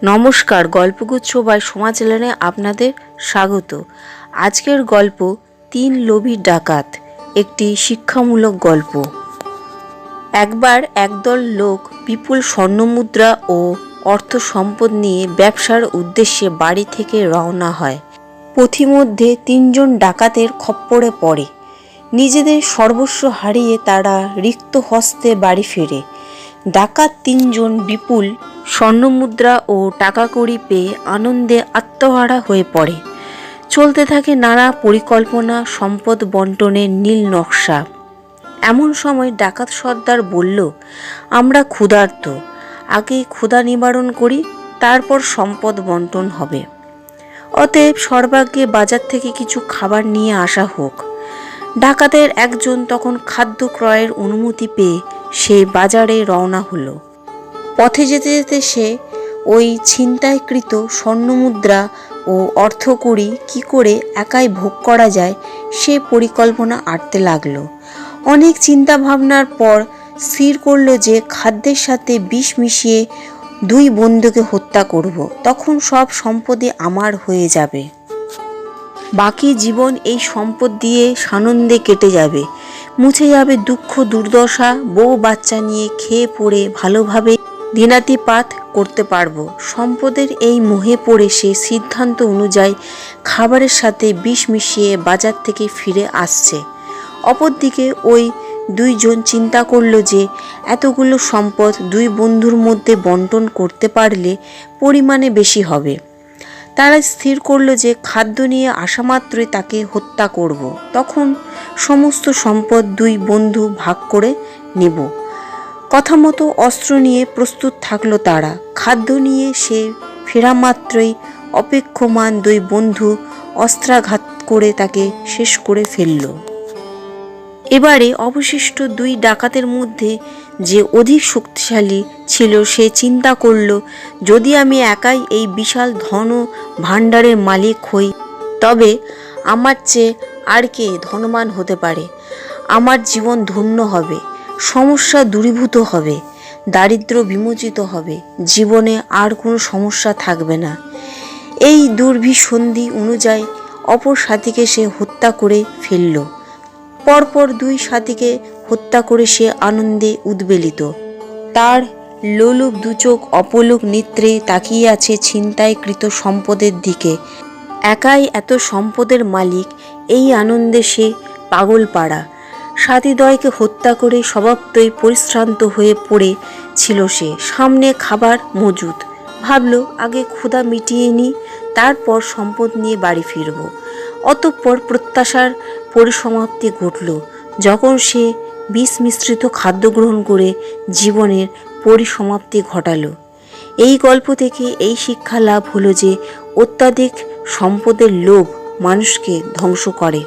নমস্কার, গল্পগুচ্ছ বাই সোমা চ্যানেলে আপনাদের স্বাগত। আজকের গল্প 3 লোভী ডাকাত, একটি শিক্ষামূলক গল্প। একবার একদল লোক বিপুল স্বর্ণমুদ্রা ও অর্থ সম্পদ নিয়ে ব্যবসার উদ্দেশ্যে বাড়ি থেকে রওনা হয়। পথিমধ্যে 3 জন ডাকাতের খপ্পরে পড়ে। নিজেদের সর্বস্ব হারিয়ে তারা রিক্ত হস্তে বাড়ি ফেরে। ডাকাত 3 জন বিপুল স্বর্ণমুদ্রা ও টাকা কড়ি পেয়ে আনন্দে আত্মহারা হয়ে পড়ে। চলতে থাকে নানা পরিকল্পনা, সম্পদ বন্টনের নীল নকশা। এমন সময় ডাকাত সর্দার বলল, আমরা ক্ষুধার্ত, আগে ক্ষুধা নিবারণ করি, তারপর সম্পদ বন্টন হবে। অতএব সর্বাগ্যে বাজার থেকে কিছু খাবার নিয়ে আসা হোক। ডাকাতের একজন তখন খাদ্য ক্রয়ের অনুমতি পেয়ে সে বাজারে রওনা হলো। পথে যেতে যেতে সে ওই ছিনতাইকৃত স্বর্ণমুদ্রা ও অর্থকড়ি কি করে একাই ভোগ করা যায় সে পরিকল্পনা আঁটতে লাগলো। অনেক চিন্তা ভাবনার পর স্থির করলো যে খাদ্যের সাথে বিষ মিশিয়ে 2 বন্ধুকে হত্যা করব, তখন সব সম্পদই আমার হয়ে যাবে। বাকি জীবন এই সম্পদ দিয়ে সানন্দে কেটে যাবে, মুছে যাবে দুঃখ দুর্দশা, বউ বাচ্চা নিয়ে খেয়ে পড়ে ভালোভাবে দিনাতিপাত করতে পারবো। সম্পদের এই মোহে পড়ে সে সিদ্ধান্ত অনুযায়ী খাবারের সাথে বিষ মিশিয়ে বাজার থেকে ফিরে আসছে। অপরদিকে ওই 2 জন চিন্তা করলো যে এতগুলো সম্পদ 2 বন্ধুর মধ্যে বন্টন করতে পারলে পরিমাণে বেশি হবে। তারা স্থির করলো যে খাদ্য নিয়ে আসা মাত্রই তাকে হত্যা করব, তখন সমস্ত সম্পদ 2 বন্ধু ভাগ করে নেব। কথা মতো অস্ত্র নিয়ে প্রস্তুত থাকলো তারা। খাদ্য নিয়ে সে ফেরা মাত্রই অপেক্ষমান 2 বন্ধু অস্ত্রাঘাত করে তাকে শেষ করে ফেলল। এবারে অবশিষ্ট 2 ডাকাতের মধ্যে যে অধিক শক্তিশালী ছিল সে চিন্তা করল, যদি আমি একাই এই বিশাল ধন ভাণ্ডারের মালিক হই তবে আমার চেয়ে আর কে ধনবান হতে পারে। আমার জীবন ধন্য হবে, সমস্যা দূরীভূত হবে, দারিদ্র বিমোচিত হবে, জীবনে আর কোনো সমস্যা থাকবে না। এই দুর্বিসন্ধি অনুযায়ী অপর সাথীকে সে হত্যা করে ফেলল। পরপর 2 সাথীকে হত্যা করে সে আনন্দে উদ্বেলিত। তার লোলুপ 2 চোখ অপলক নেত্রে তাকিয়ে আছে ছিনতাইকৃত সম্পদের দিকে। একাই এত সম্পদের মালিক, এই আনন্দে সে পাগল পাড়া। সাথীদ্বয়কে হত্যা করে স্বভাবতই পরিশ্রান্ত হয়ে পড়ে ছিল সে। সামনে খাবার মজুদ, ভাবল আগে ক্ষুধা মিটিয়ে নিই, তারপর সম্পদ নিয়ে বাড়ি ফিরব। অতঃপর প্রত্যাশার পরিসমাপ্তি ঘটল যখন সে বিষ মিশ্রিত খাদ্য গ্রহণ করে জীবনের পরিসমাপ্তি ঘটালো। এই গল্প থেকে এই শিক্ষা লাভ হলো যে অত্যাধিক সম্পদের লোভ মানুষকে ধ্বংস করে।